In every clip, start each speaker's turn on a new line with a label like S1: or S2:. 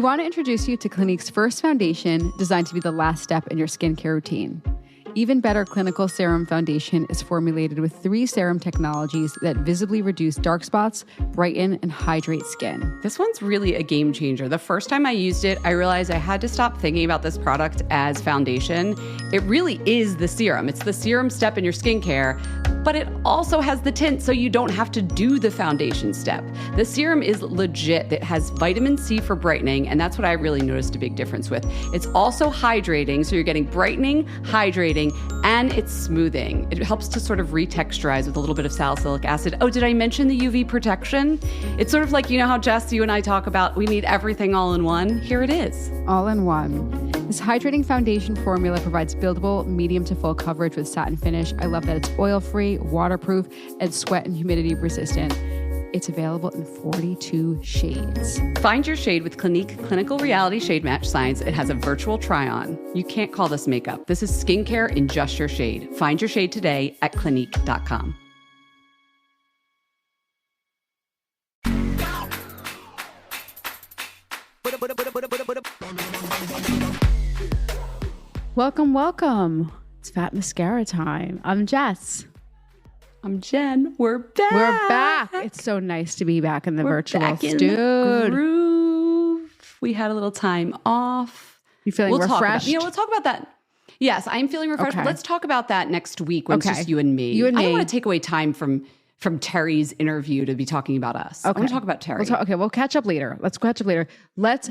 S1: want to introduce you to Clinique's first foundation designed to be the last step in your skincare routine. Even Better Clinical Serum Foundation is formulated with 3 serum technologies that visibly reduce dark spots, brighten, and hydrate skin.
S2: This one's really a game changer. The first time I used it, I realized I had to stop thinking about this product as foundation. It really is the serum. It's the serum step in your skincare, but it also has the tint so you don't have to do the foundation step. The serum is legit. It has vitamin C for brightening, and that's what I really noticed a big difference with. It's also hydrating, so you're getting brightening, hydrating, and it's smoothing. It helps to sort of retexturize with a little bit of salicylic acid. Oh, did I mention the UV protection? It's sort of like, you know how Jess, you and I talk about we need everything all in one? Here it is.
S1: All in one. This hydrating foundation formula provides buildable medium to full coverage with satin finish. I love that it's oil-free, waterproof, and sweat and humidity resistant. It's available in 42 shades.
S2: Find your shade with Clinique Clinical Reality Shade Match Science. It has a virtual try-on. You can't call this makeup. This is skincare in just your shade. Find your shade today at Clinique.com.
S1: Welcome. It's Fat Mascara time. I'm Jess.
S2: I'm Jen. We're back.
S1: We're back. It's so nice to be back in the virtual
S2: back in
S1: dude.
S2: The groove. We had a little time off.
S1: You feeling refreshed?
S2: We'll talk about that. Yes, I'm feeling refreshed.
S1: Okay.
S2: But let's talk about that next week when it's just you and me.
S1: You and me.
S2: I don't want to take away time from Terri's interview to be talking about us.
S1: Okay.
S2: I want to talk about Terri.
S1: We'll catch up later. Let's catch up later. Let's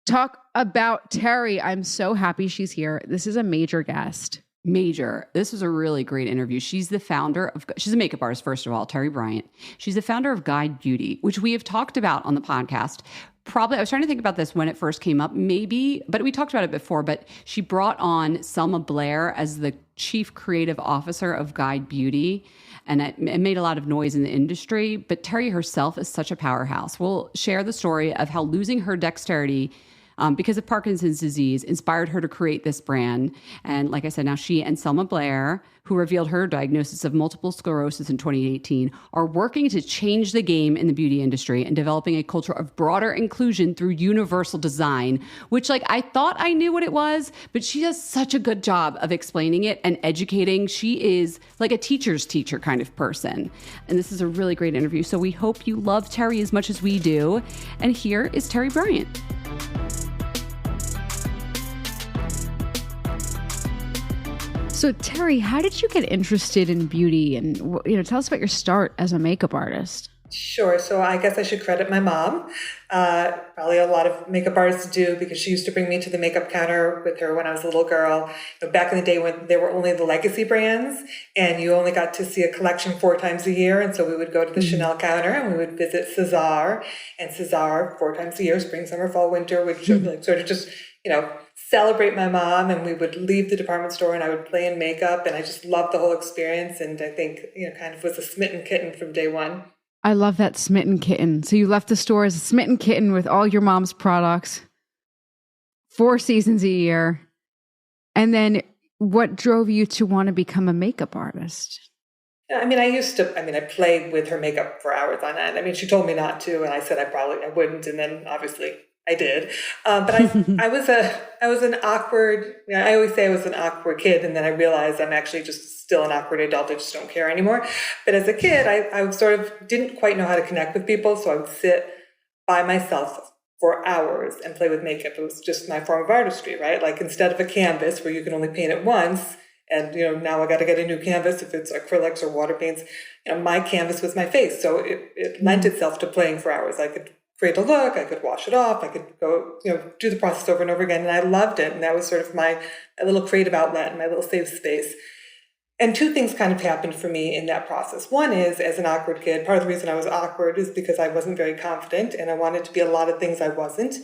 S1: talk about Terri. I'm so happy she's here. This is a major guest.
S2: This was a really great interview. She's the founder of, she's a makeup artist, first of all, Terri Bryant. She's the founder of Guide Beauty, which we have talked about on the podcast. Probably, I was trying to think about this when it first came up, maybe, but we talked about it before, but she brought on Selma Blair as the chief creative officer of Guide Beauty. And it made a lot of noise in the industry, but Terri herself is such a powerhouse. We'll share the story of how losing her dexterity because of Parkinson's disease, inspired her to create this brand. And like I said, now she and Selma Blair, who revealed her diagnosis of multiple sclerosis in 2018, are working to change the game in the beauty industry and developing a culture of broader inclusion through universal design, which I thought I knew what it was, but she does such a good job of explaining it and educating. She is like a teacher's teacher kind of person. And this is a really great interview. So we hope you love Terri as much as we do. And here is Terri Bryant.
S1: So Terri, how did you get interested in beauty? And tell us about your start as a makeup artist.
S3: Sure. So I guess I should credit my mom. Probably a lot of makeup artists do, because she used to bring me to the makeup counter with her when I was a little girl. Back in the day when there were only the legacy brands and you only got to see a collection 4 times a year. And so we would go to the Chanel counter and we would visit César. And César, 4 times a year, spring, summer, fall, winter, would sort of just, celebrate my mom. And we would leave the department store and I would play in makeup. And I just loved the whole experience. And I think, kind of was a smitten kitten from day one.
S1: I love that, smitten kitten. So you left the store as a smitten kitten with all your mom's products, 4 seasons a year. And then what drove you to want to become a makeup artist?
S3: I played with her makeup for hours on end. She told me not to, and I said I wouldn't. And then obviously I did. But I was an awkward, I always say I was an awkward kid. And then I realized I'm actually just still an awkward adult. I just don't care anymore. But as a kid, I sort of didn't quite know how to connect with people. So I would sit by myself for hours and play with makeup. It was just my form of artistry, right? Like instead of a canvas where you can only paint it once, and now I got to get a new canvas if it's acrylics or water paints. My canvas was my face. So it lent itself to playing for hours. I could create a look, I could wash it off, I could go, do the process over and over again. And I loved it. And that was sort of my little creative outlet and my little safe space. And 2 things kind of happened for me in that process. One is, as an awkward kid, part of the reason I was awkward is because I wasn't very confident and I wanted to be a lot of things I wasn't.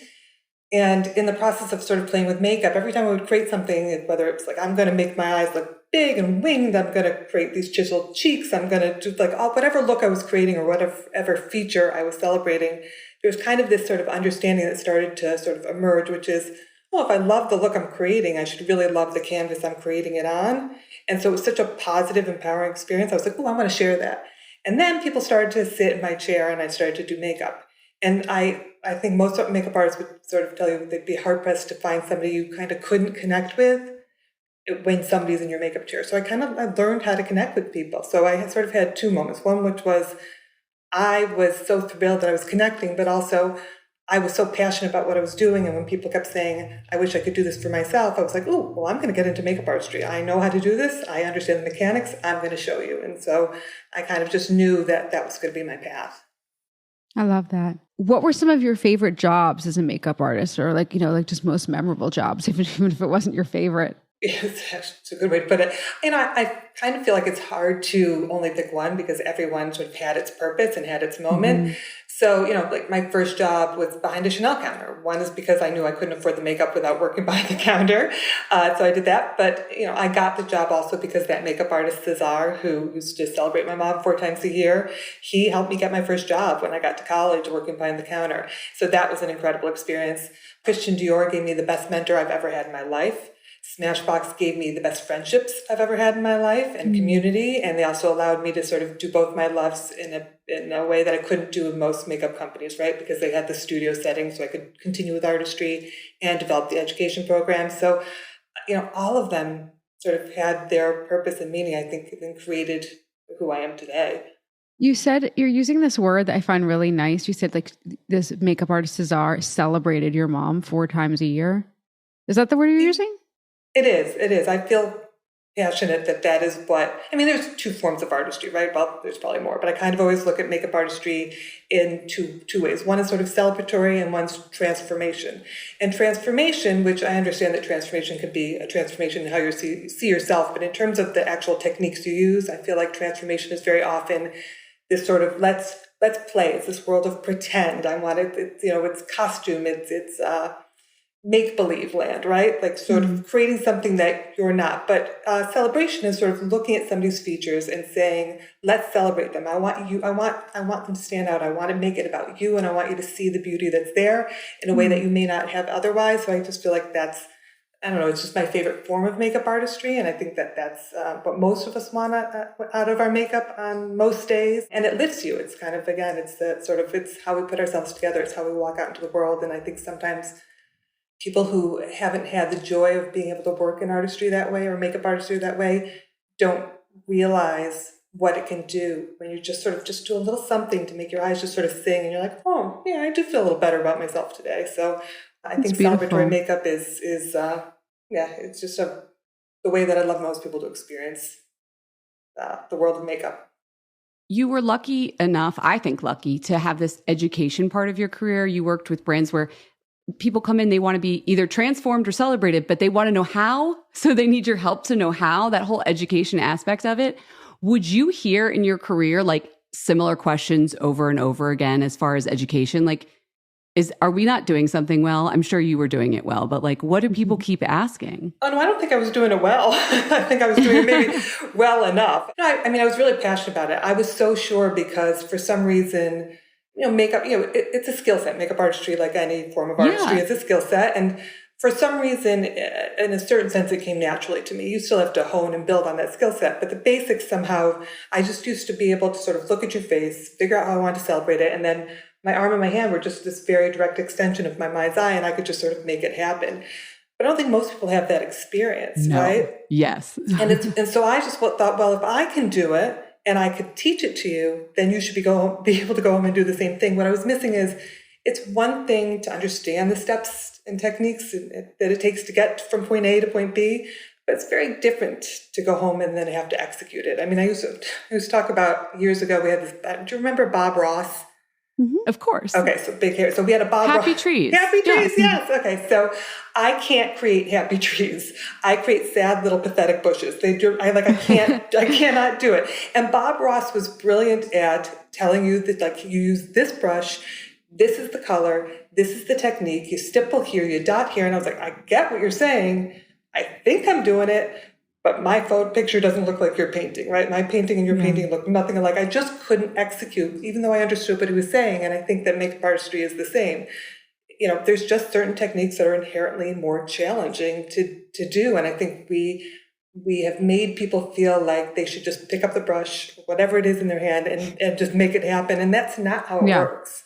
S3: And in the process of sort of playing with makeup, every time I would create something, whether it's like, I'm going to make my eyes look big and winged, I'm going to create these chiseled cheeks, I'm going to do whatever look I was creating or whatever feature I was celebrating, there was kind of this sort of understanding that started to sort of emerge, which is, if I love the look I'm creating, I should really love the canvas I'm creating it on. And so it was such a positive, empowering experience. I was like, I want to share that. And then people started to sit in my chair and I started to do makeup. And I think most makeup artists would sort of tell you they'd be hard pressed to find somebody you kind of couldn't connect with when somebody's in your makeup chair. So I learned how to connect with people. So I sort of had two moments. One, which was I was so thrilled that I was connecting, but also I was so passionate about what I was doing. And when people kept saying, I wish I could do this for myself, I was like, oh, well, I'm going to get into makeup artistry. I know how to do this. I understand the mechanics. I'm going to show you. And so I kind of just knew that that was going to be my path.
S1: I love that. What were some of your favorite jobs as a makeup artist, or like just most memorable jobs, even if it wasn't your favorite?
S3: It's a good way to put it. I kind of feel like it's hard to only pick one because everyone sort of had its purpose and had its moment. Mm-hmm. So, like my first job was behind a Chanel counter. One is because I knew I couldn't afford the makeup without working behind the counter. So I did that. But, I got the job also because that makeup artist, Cesar, who used to celebrate my mom 4 times a year, he helped me get my first job when I got to college working behind the counter. So that was an incredible experience. Christian Dior gave me the best mentor I've ever had in my life. Smashbox gave me the best friendships I've ever had in my life and community. And they also allowed me to sort of do both my loves in a way that I couldn't do with most makeup companies, right? Because they had the studio setting, so I could continue with artistry and develop the education program. So, all of them sort of had their purpose and meaning, I think, and created who I am today.
S1: You said you're using this word that I find really nice. You said like this makeup artist Cesar celebrated your mom 4 times a year. Is that the word you're using?
S3: It is. I feel passionate that is what, there's 2 forms of artistry, right? Well, there's probably more, but I kind of always look at makeup artistry in two ways. One is sort of celebratory and one's transformation. And transformation, which I understand that transformation could be a transformation in how you see yourself, but in terms of the actual techniques you use, I feel like transformation is very often this sort of let's play. It's this world of pretend. I want it, it's costume, it's make-believe land, right? Like sort of creating something that you're not. But celebration is sort of looking at somebody's features and saying, let's celebrate them. I want them to stand out. I want to make it about you, and I want you to see the beauty that's there in a way that you may not have otherwise. So I just feel like that's, it's just my favorite form of makeup artistry. And I think that's what most of us want out of our makeup on most days. And it lifts you. It's kind of, again, it's how we put ourselves together. It's how we walk out into the world. And I think sometimes people who haven't had the joy of being able to work in artistry that way or makeup artistry that way don't realize what it can do when you just do a little something to make your eyes just sort of sing and you're like, oh, yeah, I do feel a little better about myself today. So I think celebratory makeup is it's just the way that I love most people to experience the world of makeup.
S2: You were lucky enough, I think lucky, to have this education part of your career. You worked with brands where people come in, they want to be either transformed or celebrated, but they want to know how. So they need your help to know how, that whole education aspect of it. Would you hear in your career, like similar questions over and over again, as far as education? Like, are we not doing something well? I'm sure you were doing it well, but like, what do people keep asking?
S3: Oh, no, I don't think I was doing it well. I think I was doing it maybe well enough. I was really passionate about it. I was so sure because for some reason, makeup, it's a skill set. Makeup artistry, like any form of artistry, is a skill set. And for some reason, in a certain sense, it came naturally to me. You still have to hone and build on that skill set. But the basics somehow, I just used to be able to sort of look at your face, figure out how I wanted to celebrate it. And then my arm and my hand were just this very direct extension of my mind's eye, and I could just sort of make it happen. But I don't think most people have that experience, right?
S2: Yes.
S3: and so I just thought, well, if I can do it, and I could teach it to you, then you should be able to go home and do the same thing. What I was missing is, it's one thing to understand the steps and techniques that it takes to get from point A to point B, but it's very different to go home and then have to execute it. I used to talk about years ago, we had this, do you remember Bob Ross?
S2: Mm-hmm. Of course.
S3: Okay, so big hair. So we had a Bob
S2: Happy
S3: Ross.
S2: trees.
S3: Happy trees, yes. Okay, so I can't create happy trees. I create sad little pathetic bushes. I cannot do it. And Bob Ross was brilliant at telling you that, like, you use this brush, this is the color, this is the technique, you stipple here, you dot here. And I was like, I get what you're saying. I think I'm doing it, but my photo picture doesn't look like your painting, right? My painting and your painting look nothing alike. I just couldn't execute, even though I understood what he was saying. And I think that makeup artistry is the same. There's just certain techniques that are inherently more challenging to do. And I think we have made people feel like they should just pick up the brush, whatever it is in their hand, and just make it happen. And that's not how it works.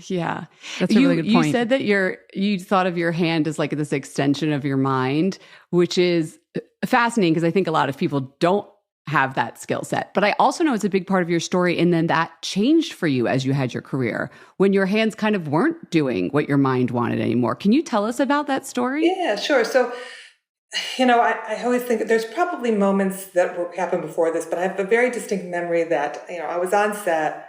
S2: Yeah.
S1: That's a really good point.
S2: You said that you thought of your hand as like this extension of your mind, which is fascinating because I think a lot of people don't have that skill set. But I also know it's a big part of your story. And then that changed for you as you had your career when your hands kind of weren't doing what your mind wanted anymore. Can you tell us about that story?
S3: Yeah, sure. So, I always think there's probably moments that happened before this, but I have a very distinct memory that, I was on set.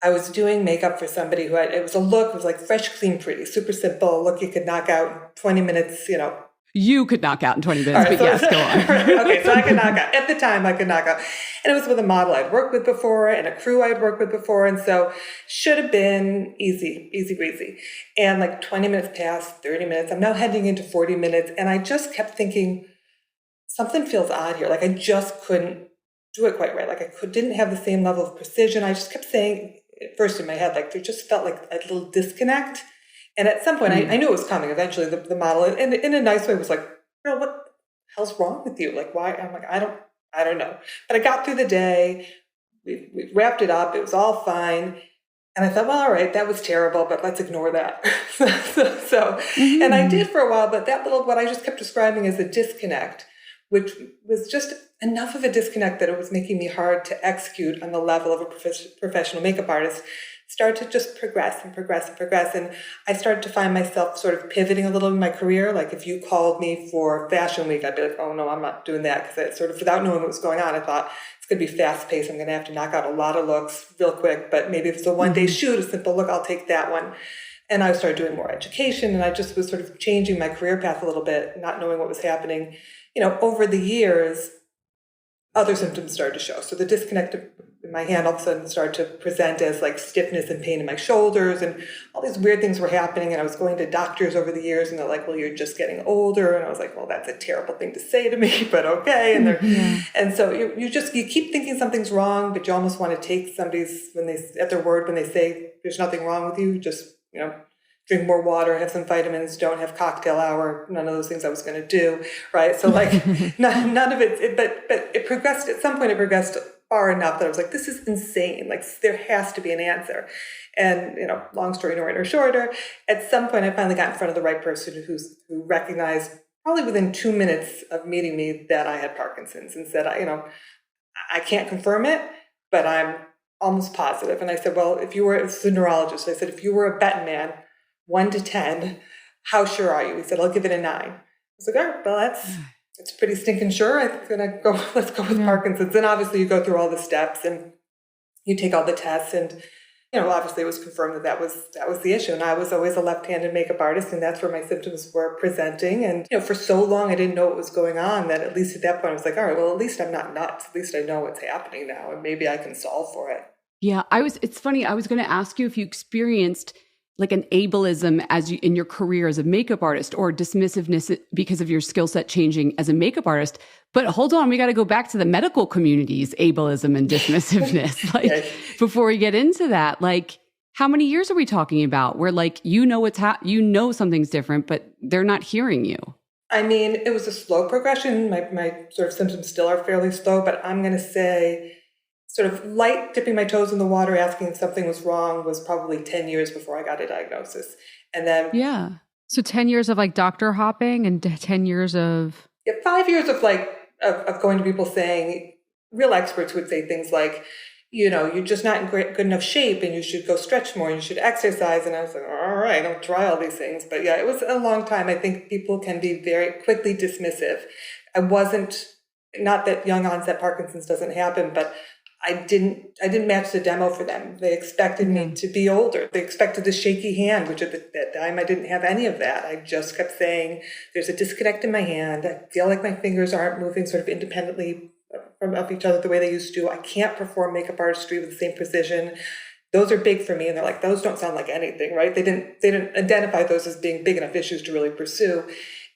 S3: I was doing makeup for somebody it was a look, it was like fresh, clean, pretty, super simple, a look you could knock out in 20 minutes,
S2: You could knock out in 20 minutes,
S3: right,
S2: but yes, go on.
S3: Okay, so I could knock out. At the time, I could knock out. And it was with a model I'd worked with before and a crew I'd worked with before. And so should have been easy breezy. And like 20 minutes passed, 30 minutes. I'm now heading into 40 minutes. And I just kept thinking, something feels odd here. Like I just couldn't do it quite right. Like I didn't have the same level of precision. I just kept saying, at first in my head, like there just felt like a little disconnect. And at some point, I knew it was coming. Eventually, the model, in a nice way, was like, "Girl, what the hell's wrong with you? Like, why?" I'm like, I don't know. But I got through the day. We wrapped it up. It was all fine. And I thought, well, all right, that was terrible, but let's ignore that. And I did for a while. But that little, what I just kept describing as a disconnect, which was just enough of a disconnect that it was making me hard to execute on the level of a professional makeup artist, started to just progress. And I started to find myself sort of pivoting a little in my career. Like if you called me for Fashion Week, I'd be like, oh no, I'm not doing that. Because I sort of, without knowing what was going on, I thought it's going to be fast paced. I'm going to have to knock out a lot of looks real quick. But maybe if it's a one-day shoot, a simple look, I'll take that one. And I started doing more education, and I just was sort of changing my career path a little bit, not knowing what was happening. Over the years, other symptoms started to show. So the disconnect in my hand all of a sudden started to present as like stiffness and pain in my shoulders, and all these weird things were happening. And I was going to doctors over the years, and they're like, well, you're just getting older. And I was like, well, that's a terrible thing to say to me, but okay. And so you keep thinking something's wrong, but you almost want to take somebody's, at their word, when they say there's nothing wrong with you, just, drink more water, have some vitamins, don't have cocktail hour, none of those things I was going to do, right? So like none of it, but it progressed, at some point it progressed far enough that I was like, this is insane. Like there has to be an answer. And, long story shorter, at some point I finally got in front of the right person who recognized probably within 2 minutes of meeting me that I had Parkinson's, and said, I can't confirm it, but I'm almost positive. And I said, well, this is a neurologist. I said, if you were a betting man, 1 to 10, how sure are you? He said, I'll give it a 9. I was like, all right, well, it's pretty stinking sure. Let's go with Parkinson's. And obviously you go through all the steps and you take all the tests, and, obviously it was confirmed that was the issue. And I was always a left-handed makeup artist, and that's where my symptoms were presenting. And, for so long I didn't know what was going on, that at least at that point I was like, all right, well, at least I'm not nuts. At least I know what's happening now, and maybe I can solve for it.
S2: Yeah, it's funny. I was going to ask you if you experienced like an ableism in your career as a makeup artist, or dismissiveness because of your skill set changing as a makeup artist. But hold on, we got to go back to the medical community's ableism and dismissiveness. Before we get into that, like how many years are we talking about where like, something's different, but they're not hearing you?
S3: I mean, it was a slow progression. My sort of symptoms still are fairly slow, but I'm going to say sort of light dipping my toes in the water, asking if something was wrong, was probably 10 years before I got a diagnosis. And then...
S1: Yeah. So 10 years of like doctor hopping, and 10 years of...
S3: Yeah, 5 years of of going to people saying, real experts would say things like, you're just not in good enough shape, and you should go stretch more, and you should exercise. And I was like, all right, I'll try all these things. But yeah, it was a long time. I think people can be very quickly dismissive. Not that young onset Parkinson's doesn't happen, but I didn't match the demo for them. They expected me to be older. They expected the shaky hand, which at that time I didn't have any of that. I just kept saying, there's a disconnect in my hand. I feel like my fingers aren't moving sort of independently from each other the way they used to. I can't perform makeup artistry with the same precision. Those are big for me. And they're like, those don't sound like anything, right? They didn't identify those as being big enough issues to really pursue.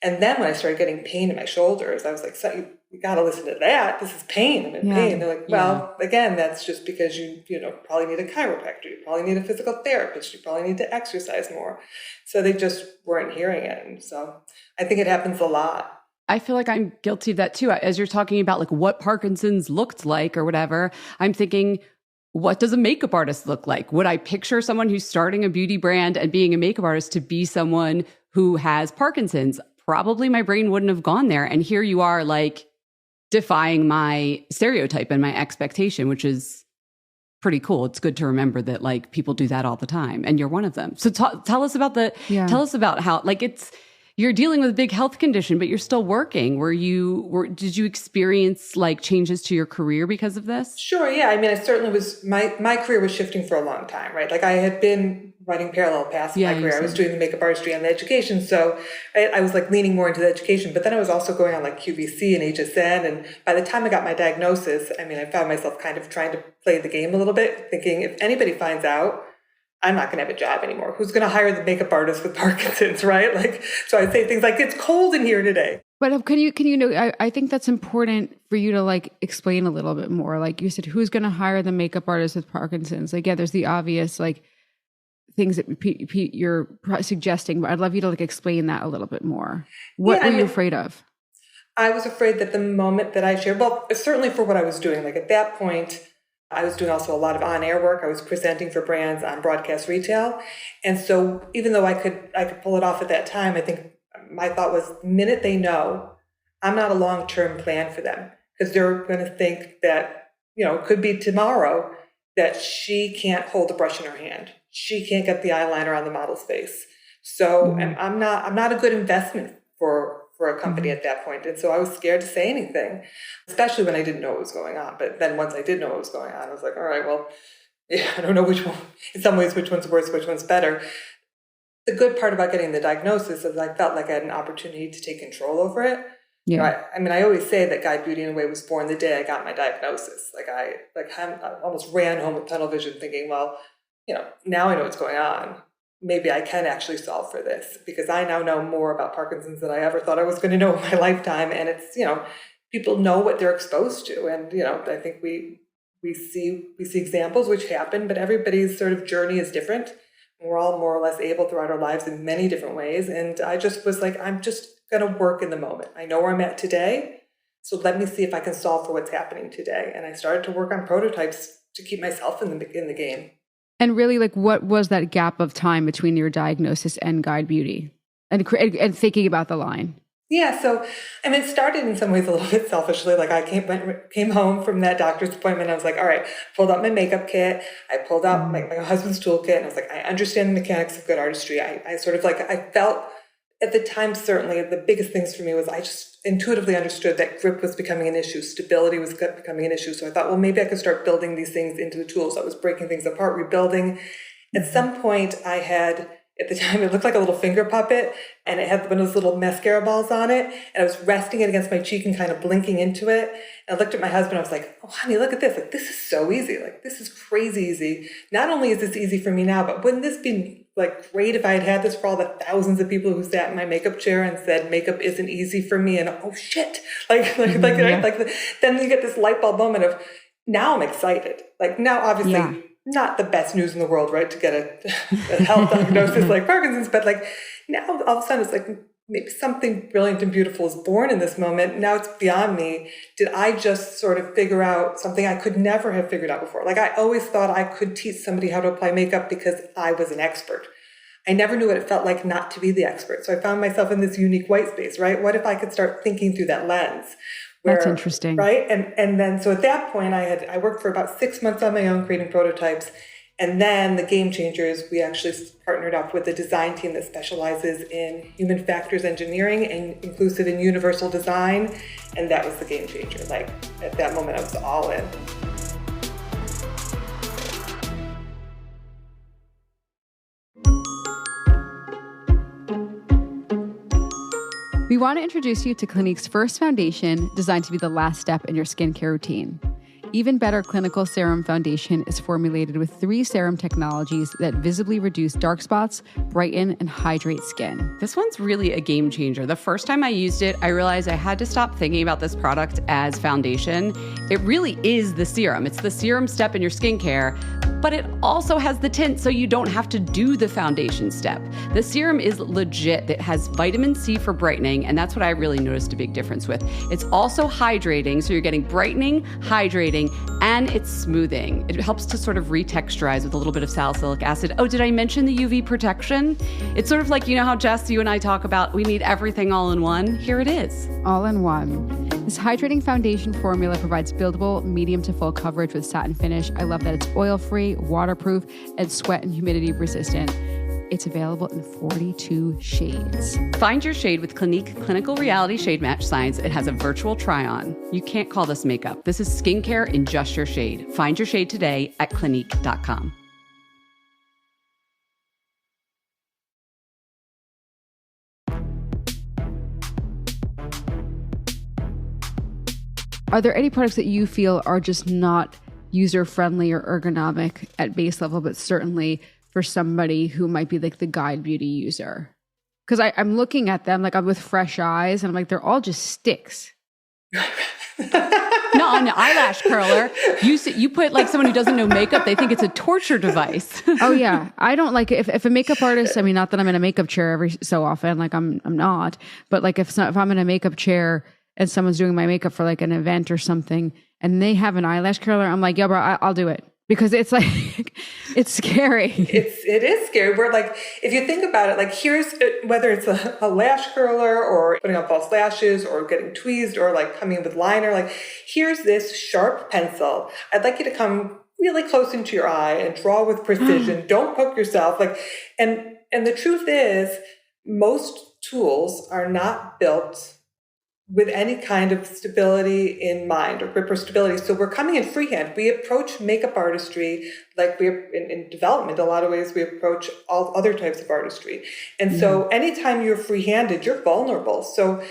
S3: And then when I started getting pain in my shoulders, I was like, so you got to listen to that. This is pain. I'm in pain. And they're like, well, again, that's just because you probably need a chiropractor. You probably need a physical therapist. You probably need to exercise more. So they just weren't hearing it. And so I think it happens a lot.
S2: I feel like I'm guilty of that too. As you're talking about like what Parkinson's looked like or whatever, I'm thinking, what does a makeup artist look like? Would I picture someone who's starting a beauty brand and being a makeup artist to be someone who has Parkinson's? Probably my brain wouldn't have gone there. And here you are, like, defying my stereotype and my expectation, which is pretty cool. It's good to remember that, like, people do that all the time, and you're one of them. So tell us about tell us about how, like, you're dealing with a big health condition, but you're still working. Did you experience, like, changes to your career because of this?
S3: Sure. Yeah. I mean, I certainly was, my career was shifting for a long time, right? Like, I had been running parallel paths in my career. I was doing the makeup artistry and the education. So I was like leaning more into the education, but then I was also going on like QVC and HSN. And by the time I got my diagnosis, I mean, I found myself kind of trying to play the game a little bit, thinking if anybody finds out, I'm not going to have a job anymore. Who's going to hire the makeup artist with Parkinson's, right? Like, so I'd say things like, it's cold in here today.
S1: But can you know, I think that's important for you to, like, explain a little bit more. Like you said, who's going to hire the makeup artist with Parkinson's? Like, yeah, there's the obvious, like, things that you're suggesting, but I'd love you to, like, explain that a little bit more. What were you afraid of?
S3: I was afraid that the moment that I shared, well, certainly for what I was doing, like at that point, I was doing also a lot of on-air work. I was presenting for brands on broadcast retail. And so even though I could pull it off at that time, I think my thought was the minute they know, I'm not a long-term plan for them, because they're going to think that, you know, it could be tomorrow that she can't hold a brush in her hand. She can't get the eyeliner on the model's face. So I'm not a good investment for a company at that point. And so I was scared to say anything, especially when I didn't know what was going on. But then once I did know what was going on, I was like, all right, well, yeah, I don't know which one, in some ways, which one's worse, which one's better. The good part about getting the diagnosis is I felt like I had an opportunity to take control over it. Yeah. I mean, I always say that Guide Beauty in a way was born the day I got my diagnosis. I almost ran home with tunnel vision thinking, well, you know, now I know what's going on. Maybe I can actually solve for this, because I now know more about Parkinson's than I ever thought I was going to know in my lifetime. And it's, you know, people know what they're exposed to. And, you know, I think we see examples which happen, but everybody's sort of journey is different. We're all more or less able throughout our lives in many different ways. And I just was like, I'm just going to work in the moment. I know where I'm at today. So let me see if I can solve for what's happening today. And I started to work on prototypes to keep myself in the game.
S1: And really, like, what was that gap of time between your diagnosis and Guide Beauty and thinking about the line?
S3: Yeah. So, I mean, it started in some ways a little bit selfishly. Like, I came home from that doctor's appointment. I was like, all right, pulled out my makeup kit. I pulled out my husband's toolkit. And I was like, I understand the mechanics of good artistry. I sort of like, I felt at the time, certainly the biggest things for me was I just intuitively understood that grip was becoming an issue. Stability was becoming an issue. So I thought, well, maybe I could start building these things into the tools. I was breaking things apart, rebuilding. At some point I had, at the time, it looked like a little finger puppet, and it had one of those little mascara balls on it. And I was resting it against my cheek and kind of blinking into it. And I looked at my husband. I was like, oh, honey, look at this. Like, this is so easy. Like, this is crazy easy. Not only is this easy for me now, but wouldn't this be like great if I had this for all the thousands of people who sat in my makeup chair and said makeup isn't easy for me? And oh shit, then you get this light bulb moment of, now I'm excited. Like, now obviously not the best news in the world, right, to get a health diagnosis like Parkinson's, but like now all of a sudden it's like maybe something brilliant and beautiful is born in this moment. Now it's beyond me. Did I just sort of figure out something I could never have figured out before? Like, I always thought I could teach somebody how to apply makeup because I was an expert. I never knew what it felt like not to be the expert. So I found myself in this unique white space, right? What if I could start thinking through that lens?
S1: That's interesting.
S3: Right? And then, so at that point I worked for about 6 months on my own creating prototypes. And then the game changers, we actually partnered up with a design team that specializes in human factors engineering and inclusive and universal design. And that was the game changer. Like, at that moment, I was all in.
S1: We want to introduce you to Clinique's first foundation designed to be the last step in your skincare routine. Even Better Clinical Serum Foundation is formulated with 3 serum technologies that visibly reduce dark spots, brighten, and hydrate skin.
S2: This one's really a game changer. The first time I used it, I realized I had to stop thinking about this product as foundation. It really is the serum. It's the serum step in your skincare, but it also has the tint so you don't have to do the foundation step. The serum is legit. It has vitamin C for brightening, and that's what I really noticed a big difference with. It's also hydrating, so you're getting brightening, hydrating, hydrating, and it's smoothing. It helps to sort of retexturize with a little bit of salicylic acid. Oh, did I mention the UV protection? It's sort of like, you know how, Jess, you and I talk about we need everything all in one? Here it is.
S1: All in one. This hydrating foundation formula provides buildable, medium to full coverage with satin finish. I love that it's oil-free, waterproof, and sweat and humidity resistant. It's available in 42 shades.
S2: Find your shade with Clinique Clinical Reality Shade Match Science. It has a virtual try-on. You can't call this makeup. This is skincare in just your shade. Find your shade today at Clinique.com.
S1: Are there any products that you feel are just not user-friendly or ergonomic at base level, but certainly for somebody who might be like the Guide Beauty user? Because I'm looking at them like I'm with fresh eyes and I'm like, they're all just sticks.
S2: No, on the eyelash curler, you put like someone who doesn't know makeup, they think it's a torture device. Oh
S1: yeah. I don't like it. If a makeup artist, I mean, not that I'm in a makeup chair every so often, like I'm not, but like if I'm in a makeup chair and someone's doing my makeup for like an event or something and they have an eyelash curler, I'm like, yeah, bro, I'll do it. Because it's like, it's scary.
S3: It is scary. We're like, if you think about it, like here's, whether it's a lash curler or putting on false lashes or getting tweezed or like coming in with liner, like here's this sharp pencil. I'd like you to come really close into your eye and draw with precision. Don't poke yourself. Like, and the truth is most tools are not built with any kind of stability in mind or grip or stability. So we're coming in freehand. We approach makeup artistry like we're in development. A lot of ways we approach all other types of artistry. And so anytime you're free-handed, you're vulnerable. So,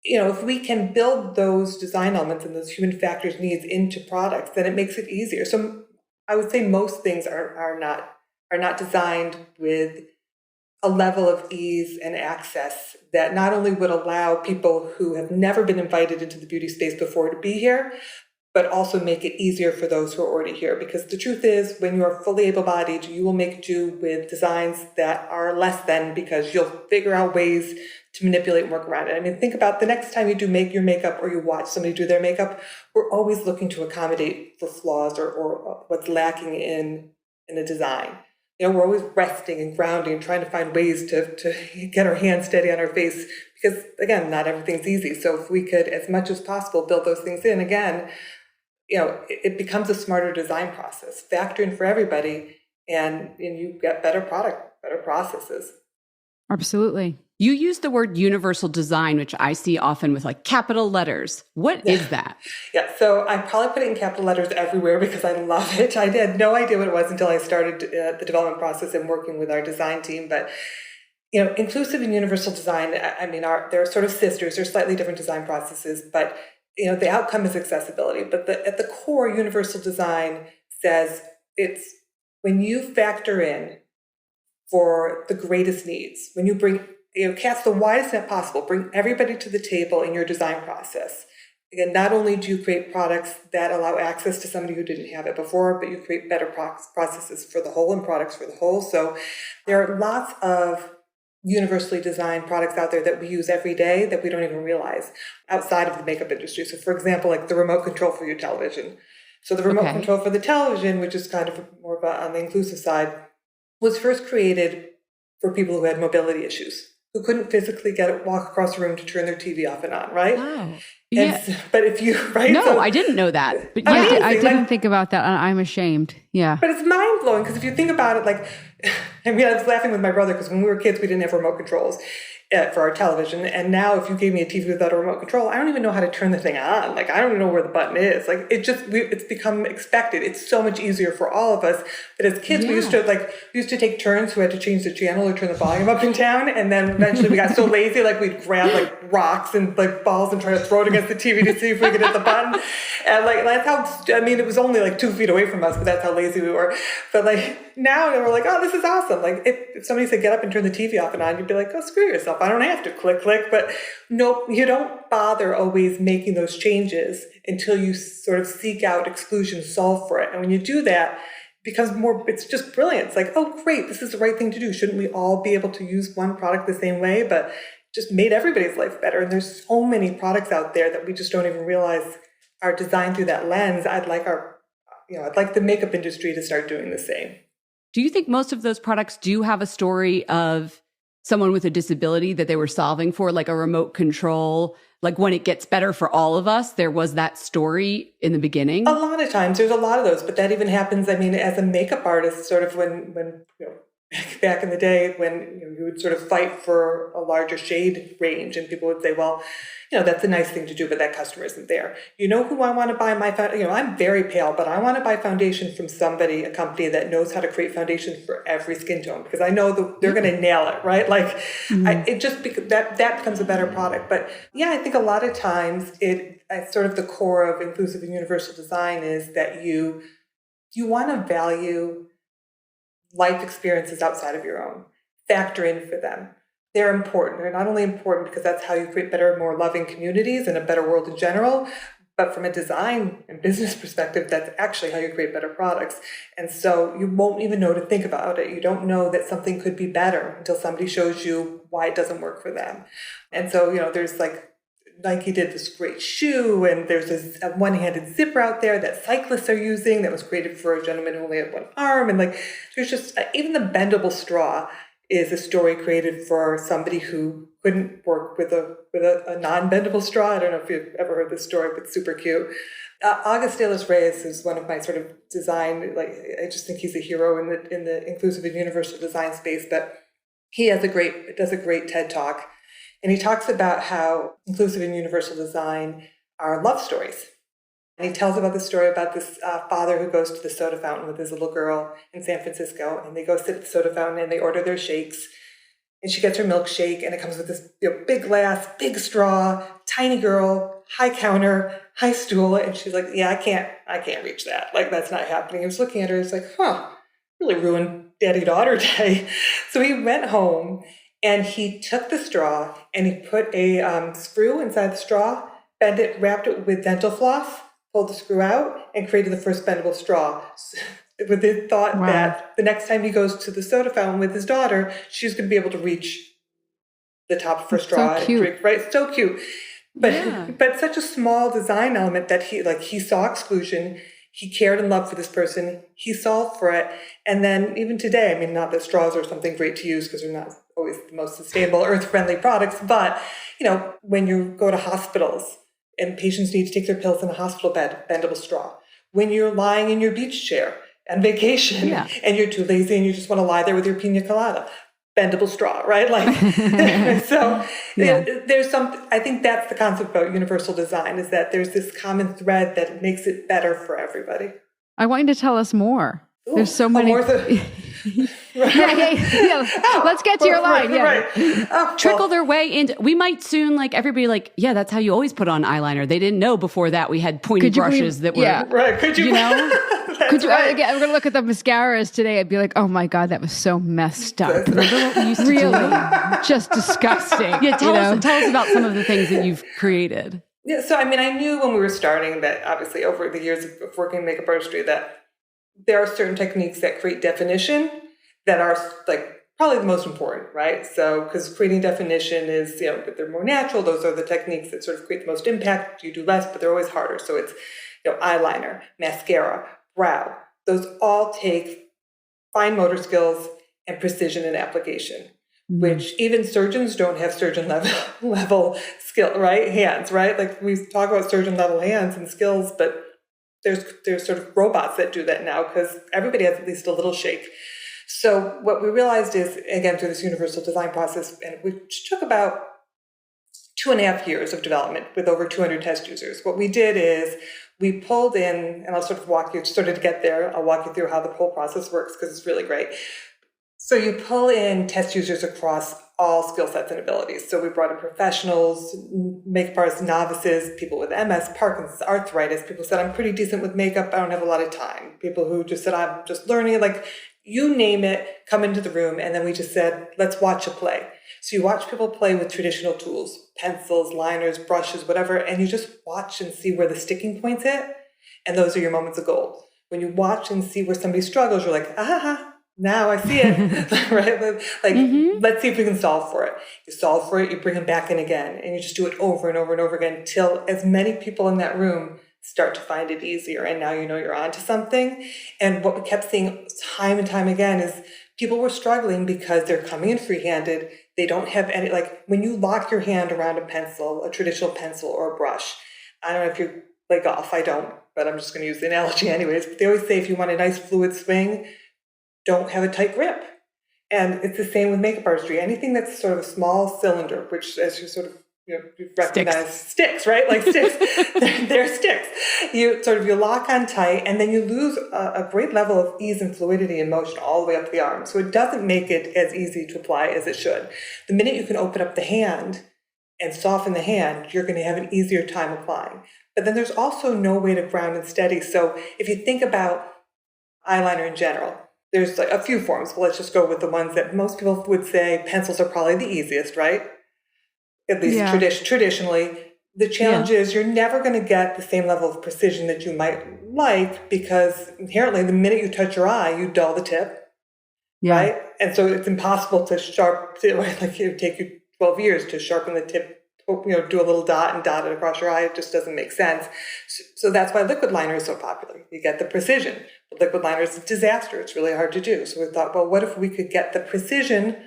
S3: you know, if we can build those design elements and those human factors needs into products, then it makes it easier. So I would say most things are not designed with a level of ease and access that not only would allow people who have never been invited into the beauty space before to be here, but also make it easier for those who are already here. Because the truth is, when you are fully able-bodied, you will make do with designs that are less than, because you'll figure out ways to manipulate and work around it. I mean, think about the next time you do your makeup or you watch somebody do their makeup, we're always looking to accommodate for flaws or what's lacking in a design. You know, we're always resting and grounding and trying to find ways to get our hands steady on our face because, again, not everything's easy. So if we could, as much as possible, build those things in, again, you know, it becomes a smarter design process. Factor in for everybody and you get better product, better processes.
S1: Absolutely.
S2: You use the word universal design, which I see often with like capital letters. What is that?
S3: Yeah, so I probably put it in capital letters everywhere because I love it. I had no idea what it was until I started the development process and working with our design team. But, you know, inclusive and universal design, I mean, they're sort of sisters. They're slightly different design processes, but, you know, the outcome is accessibility. But at the core, universal design says it's when you factor in for the greatest needs, when you bring, you know, cast the widest net possible, bring everybody to the table in your design process. Again, not only do you create products that allow access to somebody who didn't have it before, but you create better processes for the whole and products for the whole. So there are lots of universally designed products out there that we use every day that we don't even realize outside of the makeup industry. So for example, like the remote control for your television. So the remote control for the television, which is kind of more of on the inclusive side, was first created for people who had mobility issues, who couldn't physically walk across the room to turn their TV off and on, right?
S2: Oh, yeah.
S3: But if you, right?
S2: No,
S3: so,
S2: I didn't know that. But
S1: yeah, I didn't think about that. I'm ashamed. Yeah.
S3: But it's mind blowing because if you think about it, like, I mean, I was laughing with my brother because when we were kids, we didn't have remote controls for our television. And now if you gave me a TV without a remote control, I don't even know how to turn the thing on. Like, I don't even know where the button is. Like, it's become expected. It's so much easier for all of us. But as kids, we used to take turns who had to change the channel or turn the volume up and down. And then eventually we got so lazy, like we'd grab like rocks and like balls and try to throw it against the TV to see if we could hit the button. And like, that's how, I mean, it was only like 2 feet away from us, but that's how lazy we were. But like now we're like, oh, this is awesome. Like if somebody said, get up and turn the TV off and on, you'd be like, oh, screw yourself. I don't have to click. But no, you don't bother always making those changes until you sort of seek out exclusion, solve for it. And when you do that, it becomes more, it's just brilliant. It's like, oh, great, this is the right thing to do. Shouldn't we all be able to use one product the same way? But just made everybody's life better. And there's so many products out there that we just don't even realize are designed through that lens, I'd like the makeup industry to start doing the same.
S2: Do you think most of those products do have a story of someone with a disability that they were solving for, like a remote control? Like when it gets better for all of us, there was that story in the beginning?
S3: A lot of times, there's a lot of those, but that even happens, as a makeup artist, sort of when back in the day when you would sort of fight for a larger shade range and people would say, well, that's a nice thing to do, but that customer isn't there. You know who I want to buy my foundation? I'm very pale, but I want to buy foundation from a company that knows how to create foundation for every skin tone, because I know they're going to nail it, right? Like that becomes a better product. But yeah, I think a lot of times sort of the core of inclusive and universal design is that you want to value life experiences outside of your own, factor in for them. They're important. They're not only important because that's how you create better, more loving communities and a better world in general, but from a design and business perspective, that's actually how you create better products. And so you won't even know to think about it. You don't know that something could be better until somebody shows you why it doesn't work for them. And so, there's like Nike did this great shoe, and there's this one-handed zipper out there that cyclists are using that was created for a gentleman who only had one arm. And there's just, even the bendable straw is a story created for somebody who couldn't work with a non-bendable straw. I don't know if you've ever heard this story, but it's super cute. August de los Reyes is one of my sort of design, I just think he's a hero in the inclusive and universal design space, but he does a great TED Talk. And he talks about how inclusive and universal design are love stories. And he tells about the story about this father who goes to the soda fountain with his little girl in San Francisco. And they go sit at the soda fountain and they order their shakes. And she gets her milkshake and it comes with this big glass, big straw, tiny girl, high counter, high stool. And she's like, yeah, I can't reach that. That's not happening. I was looking at her, it's like, really ruined daddy-daughter day. So he went home. And he took the straw and he put a screw inside the straw, bent it, wrapped it with dental floss, pulled the screw out, and created the first bendable straw. With the thought that the next time he goes to the soda fountain with his daughter, she's going to be able to reach the top of her straw and drink. Right? So cute. But such a small design element that he saw exclusion. He cared and loved for this person. He solved for it. And then even today, not that straws are something great to use because they're not always the most sustainable, earth-friendly products. But, when you go to hospitals and patients need to take their pills in a hospital bed, bendable straw. When you're lying in your beach chair on vacation and you're too lazy and you just want to lie there with your pina colada, bendable straw, right? There's I think that's the concept about universal design, is that there's this common thread that makes it better for everybody.
S1: I want you to tell us more.
S3: Ooh,
S1: there's so many. Let's get to your line.
S2: Trickle their way into. We might soon, everybody, that's how you always put on eyeliner. They didn't know before that we had pointy brushes that were.
S3: Yeah. Right. Could you
S1: know? Could you, again, I'm going to look at the mascaras today. I'd be like, oh my God, that was so messed up.
S2: Remember what we used to do?
S1: Just disgusting.
S2: Yeah, tell us about some of the things that you've created.
S3: Yeah, so I knew when we were starting that obviously over the years of working in makeup artistry that there are certain techniques that create definition that are probably the most important, right? So because creating definition is, they're more natural. Those are the techniques that sort of create the most impact. You do less, but they're always harder. So it's, eyeliner, mascara, brow. Those all take fine motor skills and precision in application, which even surgeons don't have surgeon level skill, right? Hands, right? We talk about surgeon level hands and skills, but there's sort of robots that do that now because everybody has at least a little shake. So what we realized is, again, through this universal design process, and which took about 2.5 years of development with over 200 test users, what we did is we pulled in, and I'll sort of walk you to get there. I'll walk you through how the whole process works because it's really great. So you pull in test users across all skill sets and abilities. So we brought in professionals, makeup artists, novices, people with MS, Parkinson's, arthritis, people who said, I'm pretty decent with makeup, I don't have a lot of time. People who just said, I'm just learning, you name it, come into the room. And then we just said, let's watch a play. So you watch people play with traditional tools, pencils, liners, brushes, whatever, and you just watch and see where the sticking points hit. And those are your moments of gold. When you watch and see where somebody struggles, you're like, now I see it, right? Let's see if we can solve for it. You solve for it, you bring them back in again, and you just do it over and over and over again until as many people in that room start to find it easier. And now you know you're onto something. And what we kept seeing time and time again is people were struggling because they're coming in free-handed. They don't have any, like when you lock your hand around a pencil, a traditional pencil or a brush, I don't know if you play golf, I don't, but I'm just going to use the analogy anyways. But they always say if you want a nice fluid swing, don't have a tight grip. And it's the same with makeup artistry. Anything that's sort of a small cylinder, which as you sort of, you recognize sticks, right? Like sticks, they're sticks. You lock on tight and then you lose a great level of ease and fluidity and motion all the way up the arm. So it doesn't make it as easy to apply as it should. The minute you can open up the hand and soften the hand, you're going to have an easier time applying. But then there's also no way to ground and steady. So if you think about eyeliner in general, there's like a few forms, but let's just go with the ones that most people would say pencils are probably the easiest, right? At least traditionally. The challenge is you're never going to get the same level of precision that you might like because inherently the minute you touch your eye, you dull the tip, right? And so it's impossible to like it would take you 12 years to sharpen the tip, do a little dot and dot it across your eye. It just doesn't make sense. So that's why liquid liner is so popular. You get the precision. But liquid liner is a disaster. It's really hard to do. So we thought, well, what if we could get the precision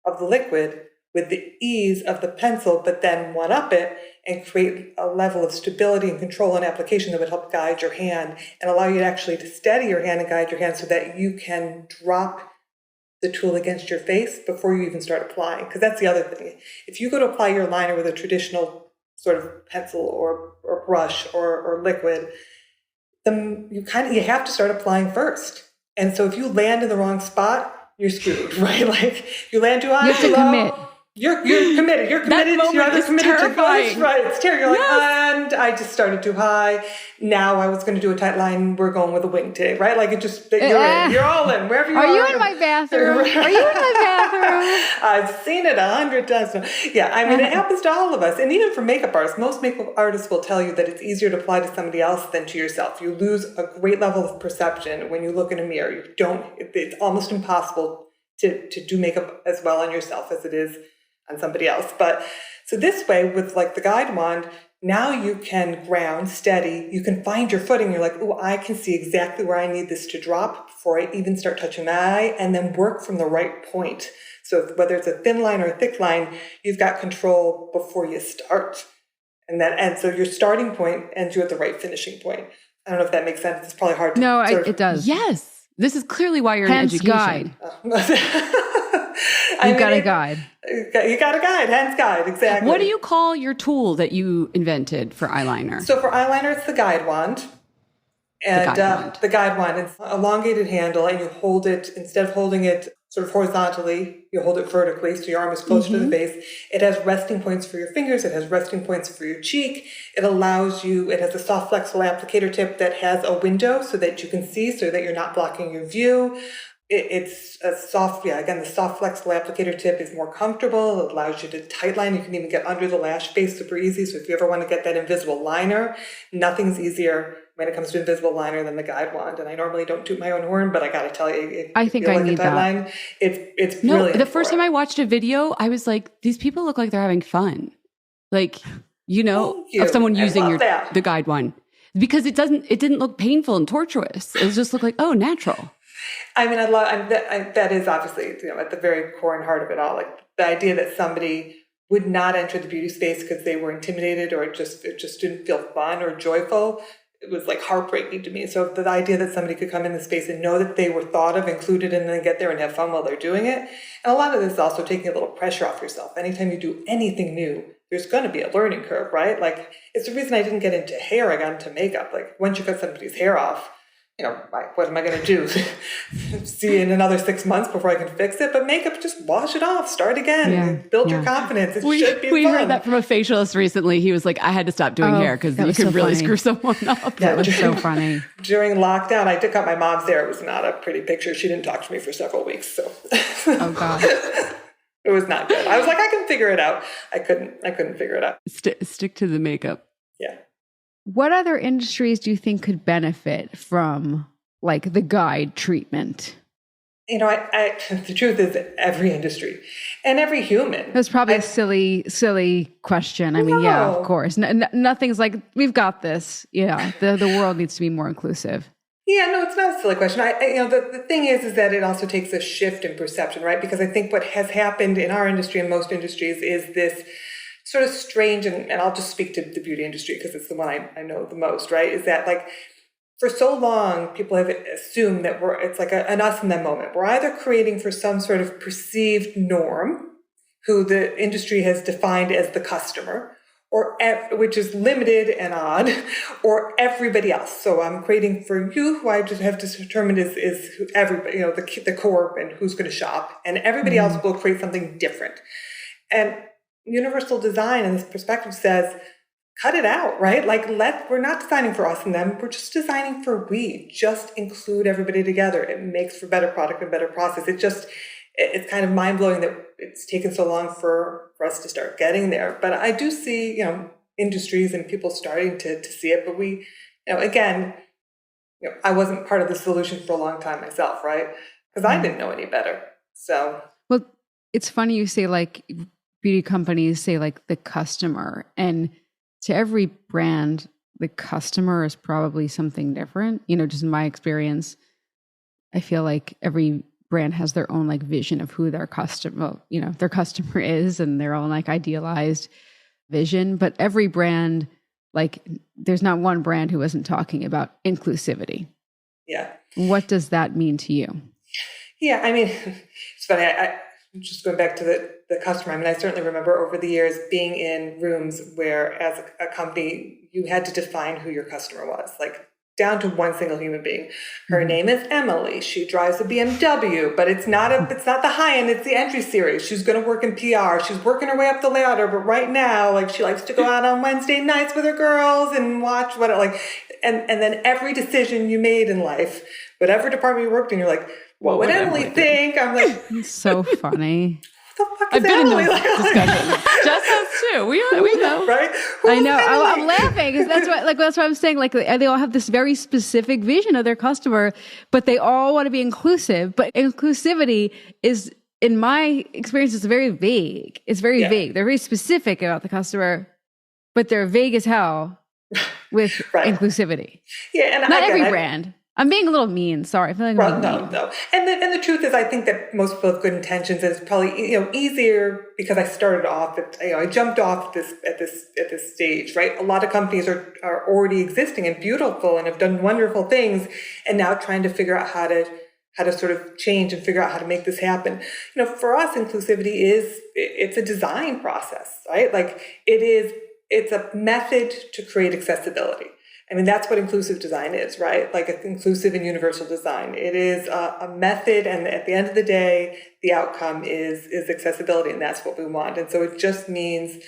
S3: of the liquid with the ease of the pencil, but then one-up it and create a level of stability and control and application that would help guide your hand and allow you actually to steady your hand and guide your hand so that you can drop the tool against your face before you even start applying. Because that's the other thing. If you go to apply your liner with a traditional sort of pencil or brush or liquid, then you have to start applying first. And so if you land in the wrong spot, you're screwed, right? Like you land too high,
S1: you have to commit.
S3: You're committed. You're committed.
S2: That moment is terrifying.
S3: Right. It's terrible. You're like, and I just started too high. Now I was going to do a tight line. We're going with a wing today, right? Like it just, you're in. You're all in. Wherever you are.
S1: Are you in my bathroom? Are you in my bathroom?
S3: I've seen it 100 times. Yeah, I mean, it happens to all of us. And even for makeup artists, most makeup artists will tell you that it's easier to apply to somebody else than to yourself. You lose a great level of perception when you look in a mirror. It's almost impossible to do makeup as well on yourself as it is on somebody else. But so this way with like the guide wand, now you can ground steady. You can find your footing. You're like, oh, I can see exactly where I need this to drop before I even start touching my eye, and then work from the right point. So whether it's a thin line or a thick line, you've got control before you start. And so your starting point ends you at the right finishing point. I don't know if that makes sense. It's probably hard to
S1: it does.
S2: Yes. This is clearly why you're in education.
S1: Guide. You've got a guide.
S3: You got a guide, hence guide, exactly.
S2: What do you call your tool that you invented for eyeliner?
S3: So for eyeliner, it's the guide wand. And the guide wand, it's an elongated handle, and you hold it, instead of holding it sort of horizontally, you hold it vertically, so your arm is closer to the base. It has resting points for your fingers. It has resting points for your cheek. It has a soft, flexible applicator tip that has a window so that you can see, so that you're not blocking your view. It's a soft, the soft flexible applicator tip is more comfortable. It allows you to tight line. You can even get under the lash base super easy. So if you ever want to get that invisible liner, nothing's easier when it comes to invisible liner than the guide wand. And I normally don't toot my own horn, but I got to tell you,
S1: I think I need that.
S3: Line, it's brilliant.
S2: The first time I watched a video, I was like, these people look like they're having fun. Like, of someone using the guide wand. Because it didn't look painful and tortuous. It just looked like, oh, natural.
S3: I mean, that is obviously, at the very core and heart of it all. Like the idea that somebody would not enter the beauty space because they were intimidated or it just didn't feel fun or joyful. It was like heartbreaking to me. So the idea that somebody could come in the space and know that they were thought of, included, and then get there and have fun while they're doing it. And a lot of this is also taking a little pressure off yourself. Anytime you do anything new, there's going to be a learning curve, right? Like it's the reason I didn't get into hair. I got into makeup. Like once you cut somebody's hair off, what am I going to do? See in another 6 months before I can fix it? But makeup, just wash it off, start again, build your confidence. It should be fun.
S2: We heard that from a facialist recently. He was like, I had to stop doing hair because you could really screw someone up.
S1: That was so funny.
S3: During lockdown, I took out my mom's hair. It was not a pretty picture. She didn't talk to me for several weeks. So,
S1: oh God.
S3: It was not good. I was like, I can figure it out. I couldn't figure it out.
S2: Stick to the makeup.
S3: Yeah.
S1: What other industries do you think could benefit from like the guide treatment?
S3: the truth is every industry and every human.
S1: That's probably a silly question. I mean, yeah, of course. Nothing's like, we've got this. Yeah, the world needs to be more inclusive.
S3: Yeah, no, it's not a silly question. The thing is that it also takes a shift in perception, right? Because I think what has happened in our industry and most industries is this sort of strange, and I'll just speak to the beauty industry because it's the one I know the most, right? Is that like, for so long, people have assumed that it's like an us and them moment. We're either creating for some sort of perceived norm, who the industry has defined as the customer, or which is limited and odd, or everybody else. So I'm creating for you, who I just have to determine is everybody, the core and who's going to shop, and everybody else will create something different. And universal design in this perspective says, cut it out, right? Like, we're not designing for us and them. We're just designing for we. Just include everybody together. It makes for better product and better process. It's kind of mind blowing that it's taken so long for us to start getting there. But I do see, industries and people starting to see it. But we, again, I wasn't part of the solution for a long time myself, right? Because I didn't know any better. So,
S1: well, it's funny you say like beauty companies say like the customer, and to every brand, the customer is probably something different. Just in my experience, I feel like every brand has their own like vision of who their customer is, and their own like idealized vision. But every brand, like, there's not one brand who isn't talking about inclusivity.
S3: Yeah.
S1: What does that mean to you?
S3: Yeah, I mean, it's funny. I just going back to the customer. I mean, I certainly remember over the years being in rooms where, as a company, you had to define who your customer was, like down to one single human being. Her name is Emily. She drives a BMW, but it's not the high end. It's the entry series. She's going to work in PR. She's working her way up the ladder, but right now, like, she likes to go out on Wednesday nights with her girls and watch and then every decision you made in life, whatever department you worked in, you're like, what would Emily think? I'm like,
S1: it's so funny.
S3: What the fuck is
S2: I've been
S3: Emily?
S2: in those discussions. Just us too. We know,
S3: right?
S1: I know. I'm laughing because that's what I'm saying. Like, they all have this very specific vision of their customer, but they all want to be inclusive. But inclusivity is, in my experience, it's very vague. It's very vague. They're very specific about the customer, but they're vague as hell with inclusivity.
S3: Yeah, and
S1: not every brand. I'm being a little mean. Sorry. I feel like I'm
S3: no. And the truth is, I think that most people have good intentions. And it's probably easier because I started off I jumped off at this stage, right? A lot of companies are already existing and beautiful and have done wonderful things, and now trying to figure out how to sort of change and figure out how to make this happen. For us, inclusivity it's a design process, right? Like, it's a method to create accessibility. I mean, that's what inclusive design is, right? Like, it's inclusive and universal design. It is a method, and at the end of the day, the outcome is accessibility, and that's what we want. And so it just means,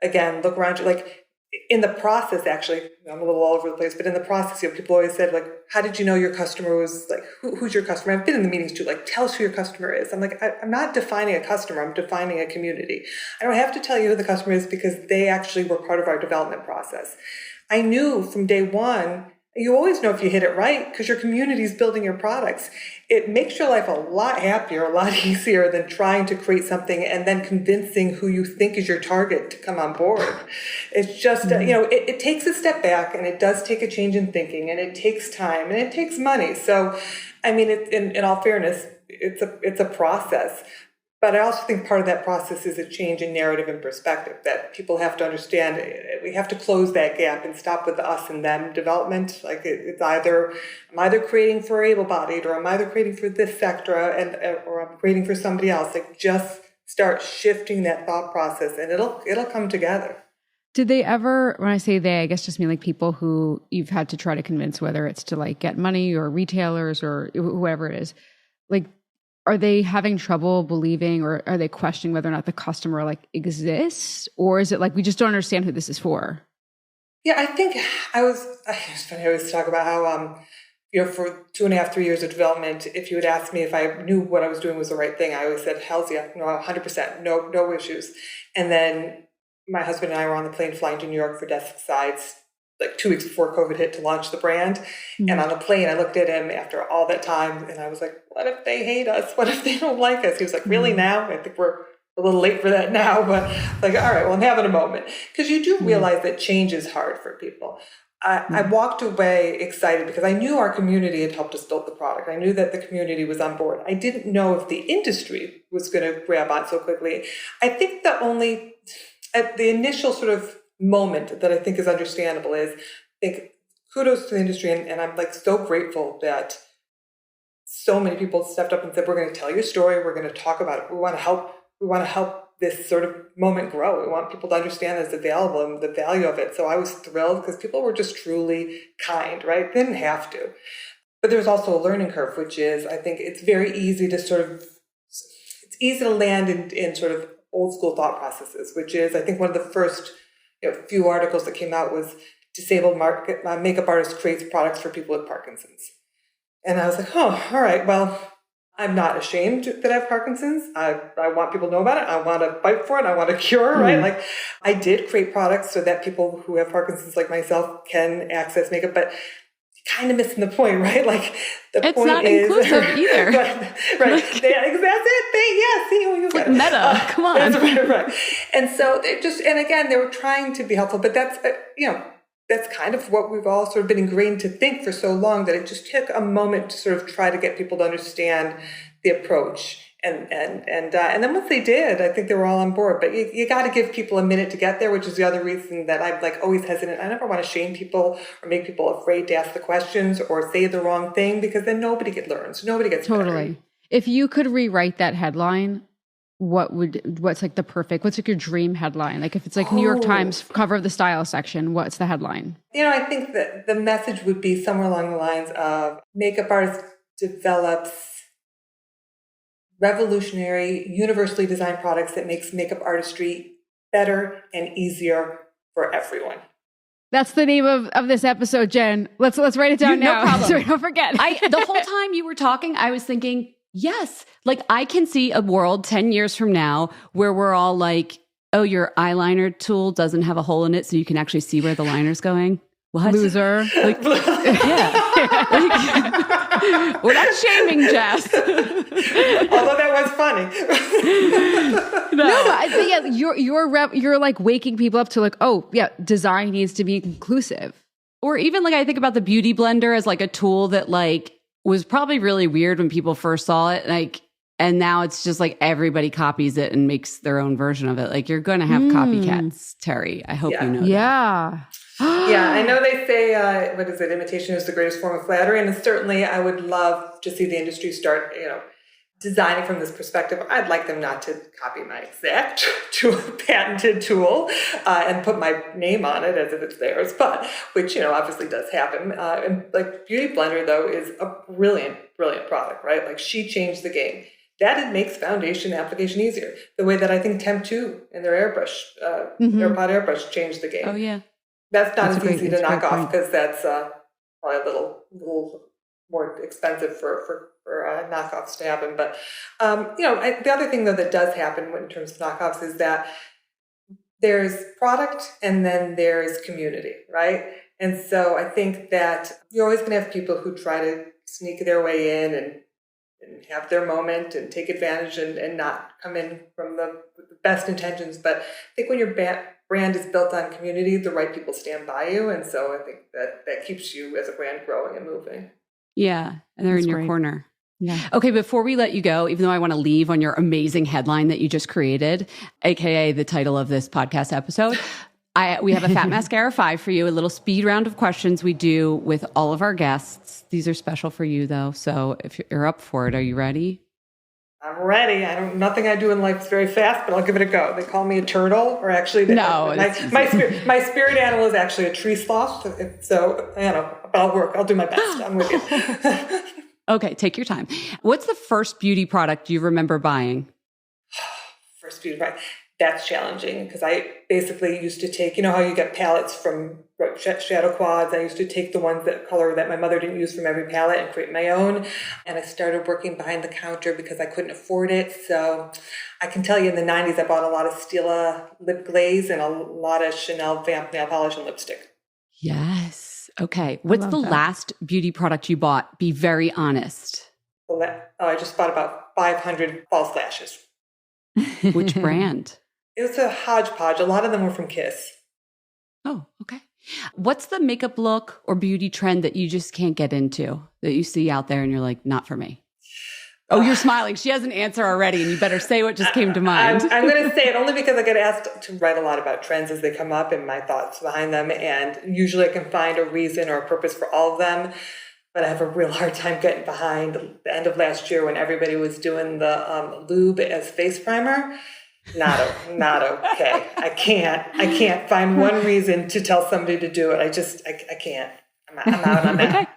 S3: again, look around you. Like, in the process, actually, I'm a little all over the place, but in the process, people always said, like, how did you know your customer was, like, who's your customer? I've been in the meetings too, like, tell us who your customer is. I'm like, I'm not defining a customer, I'm defining a community. I don't have to tell you who the customer is because they actually were part of our development process. I knew from day one, you always know if you hit it right because your community is building your products. It makes your life a lot happier, a lot easier than trying to create something and then convincing who you think is your target to come on board. It's just, it takes a step back, and it does take a change in thinking, and it takes time, and it takes money. So, I mean, in all fairness, it's a process. But I also think part of that process is a change in narrative and perspective, that people have to understand. We have to close that gap and stop with the us and them development. Like, it's either I'm either creating for able-bodied, or I'm either creating for this sector, or I'm creating for somebody else. Like, just start shifting that thought process, and it'll come together.
S1: Did they ever, when I say they, I guess just mean like people who you've had to try to convince, whether it's to like get money or retailers or whoever it is, like, are they having trouble believing, or are they questioning whether or not the customer like exists? Or is it like, we just don't understand who this is for?
S3: Yeah, I think it's funny, I always talk about how, for 2.5, 3 years of development, if you had asked me if I knew what I was doing was the right thing, I always said, hell's yeah, 100%, no issues. And then my husband and I were on the plane flying to New York for Desk Sides like 2 weeks before COVID hit to launch the brand. Mm-hmm. And on the plane, I looked at him after all that time and I was like, what if they hate us? What if they don't like us? He was like, really now? I think we're a little late for that now, but like, all right, well, I'm having a moment. Because you do realize that change is hard for people. I walked away excited because I knew our community had helped us build the product. I knew that the community was on board. I didn't know if the industry was going to grab on so quickly. I think at the initial sort of moment that I think is understandable is, I think kudos to the industry. And I'm like so grateful that so many people stepped up and said, we're going to tell your story. We're going to talk about it. We want to help this sort of moment grow. We want people to understand that it's available and the value of it. So I was thrilled because people were just truly kind, right? They didn't have to. But there's also a learning curve, which is, I think it's very easy to it's easy to land in sort of old school thought processes, which is, I think one of the first few articles that came out was disabled makeup artist creates products for people with Parkinson's. And I was like, oh, all right, well, I'm not ashamed that I have Parkinson's. I want people to know about it. I want to fight for it. I want to cure, right? Like I did create products so that people who have Parkinson's like myself can access makeup, but kind of missing the point, right? Like the
S2: it's
S3: point
S2: not
S3: is
S2: inclusive either.
S3: Right. That's it. You got it.
S2: Meta. Come on.
S3: Right. And so and again, they were trying to be helpful, but that's, that's kind of what we've all sort of been ingrained to think for so long, that it just took a moment to sort of try to get people to understand the approach. And then once they did, I think they were all on board. But you got to give people a minute to get there, which is the other reason that I'm like always hesitant. I never want to shame people or make people afraid to ask the questions or say the wrong thing, because then nobody learns. Nobody gets
S1: totally better. If you could rewrite that headline, what's like your dream headline? Like if it's like New York Times cover of the style section, what's the headline?
S3: I think that the message would be somewhere along the lines of makeup artist develops revolutionary, universally designed products that makes makeup artistry better and easier for everyone.
S1: That's the name of this episode, Jen. Let's write it down now.
S2: No problem.
S1: So we don't forget.
S2: The whole time you were talking, I was thinking, yes, like I can see a world 10 years from now where we're all like, oh, your eyeliner tool doesn't have a hole in it, so you can actually see where the liner's going. What?
S1: Loser.
S2: Like, yeah. We're not shaming Jess.
S3: Although that was funny.
S1: You're like waking people up to like, oh yeah, design needs to be inclusive.
S2: Or even like I think about the beauty blender as like a tool that like was probably really weird when people first saw it, like, and now it's just like everybody copies it and makes their own version of it. Like you're going to have copycats, Terri. I hope you know that.
S1: Yeah.
S3: Yeah, I know they say, imitation is the greatest form of flattery. And certainly I would love to see the industry start, designing from this perspective. I'd like them not to copy my exact patented tool and put my name on it as if it's theirs, but which, obviously does happen. And like Beauty Blender, though, is a brilliant, brilliant product, right? Like she changed the game. That it makes foundation application easier. The way that I think Temp 2 and their airbrush, AirPod airbrush changed the game.
S2: Oh, yeah.
S3: That's not as easy to knock off because that's probably a little more expensive for knockoffs to happen. But, the other thing, though, that does happen in terms of knockoffs is that there's product and then there's community, right? And so I think that you're always going to have people who try to sneak their way in and have their moment and take advantage and not come in from the best intentions. But I think when your brand is built on community, the right people stand by you. And so I think that keeps you as a brand growing and moving.
S2: Yeah. And they're in your corner.
S1: Yeah.
S2: Okay. Before we let you go, even though I want to leave on your amazing headline that you just created, AKA the title of this podcast episode, we have a Fat Mascara 5 for you, a little speed round of questions we do with all of our guests. These are special for you, though. So if you're up for it, are you ready?
S3: I'm ready. Nothing I do in life is very fast, but I'll give it a go. They call me a turtle, or actually, my spirit animal is actually a tree sloth. So, but I'll do my best. I'm with you.
S2: Okay, take your time. What's the first beauty product you remember buying?
S3: First beauty product. That's challenging because I basically used to take, how you get palettes from shadow quads. I used to take the ones that color that my mother didn't use from every palette and create my own. And I started working behind the counter because I couldn't afford it. So I can tell you in the 90s, I bought a lot of Stila lip glaze and a lot of Chanel Vamp nail polish and lipstick.
S2: Yes. Okay. What's the last beauty product you bought? Be very honest.
S3: I just bought about 500 false lashes.
S2: Which brand?
S3: It was a hodgepodge. A lot of them were from Kiss.
S2: Oh, okay. What's the makeup look or beauty trend that you just can't get into, that you see out there and you're like, not for me? Oh, you're smiling. She has an answer already, and you better say what just came to mind.
S3: I'm going to say it only because I get asked to write a lot about trends as they come up and my thoughts behind them. And usually I can find a reason or a purpose for all of them. But I have a real hard time getting behind the end of last year when everybody was doing the lube as face primer. Not okay. I can't find one reason to tell somebody to do it. I can't. I'm out on that.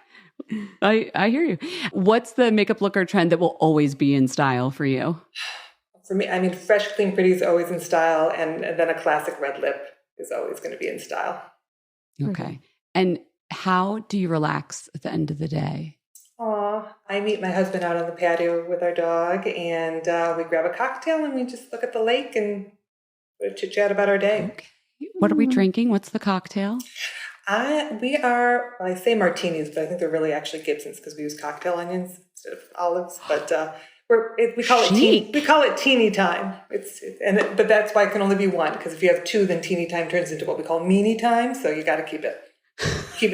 S2: Okay. I hear you. What's the makeup look or trend that will always be in style for you?
S3: For me, I mean, fresh, clean, pretty is always in style. And then a classic red lip is always going to be in style.
S2: Okay. And how do you relax at the end of the day?
S3: I meet my husband out on the patio with our dog, and we grab a cocktail and we just look at the lake and chit chat about our day.
S2: Okay. What are we drinking? What's the cocktail?
S3: I say martinis, but I think they're really actually Gibsons because we use cocktail onions instead of olives. But we call it teeny time. But that's why it can only be one, because if you have two, then teeny time turns into what we call meany time. So you got to keep it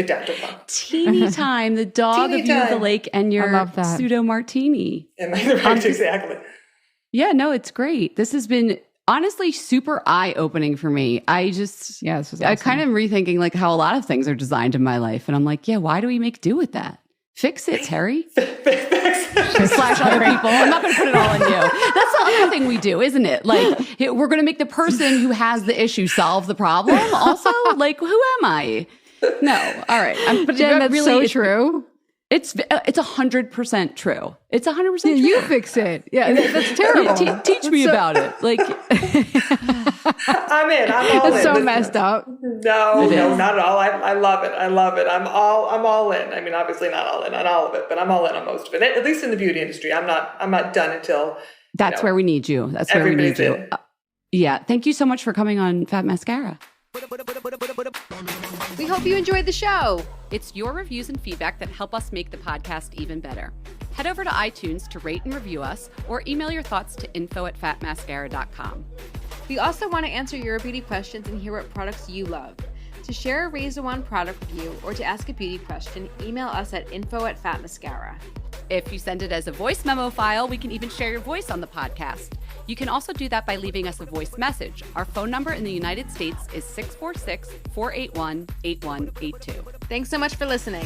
S3: down to one.
S2: Teeny time, the dog of you, the lake, and your pseudo martini.
S3: Exactly.
S2: Yeah, no, it's great. This has been honestly super eye-opening for me. This was awesome. I kind of rethinking like how a lot of things are designed in my life. And I'm like, yeah, why do we make do with that? Fix it, Terri. Slash other people. I'm not going to put it all on you. That's the other thing we do, isn't it? Like, we're going to make the person who has the issue solve the problem. Also, like, who am I? No. All right.
S1: But Jen, that's really, so true.
S2: It's 100% true. It's 100% true.
S1: You fix it. Yeah, that's terrible.
S2: Teach me about it. Like,
S3: I'm in. I'm all in.
S1: That's so messed up.
S3: No, not at all. I love it. I'm all in. I mean, obviously not all in on all of it, but I'm all in on most of it. At least in the beauty industry, I'm not done until.
S2: That's where we need you. That's where we need you. Yeah. Thank you so much for coming on Fat Mascara.
S1: We hope you enjoyed the show.
S2: It's your reviews and feedback that help us make the podcast even better. Head over to iTunes to rate and review us, or email your thoughts to info@fatmascara.com.
S1: We also want to answer your beauty questions and hear what products you love. To share a Raise the Wand product review or to ask a beauty question, email us at info@fatmascara.
S2: If you send it as a voice memo file, we can even share your voice on the podcast. You can also do that by leaving us a voice message. Our phone number in the United States is 646-481-8182.
S1: Thanks so much for listening.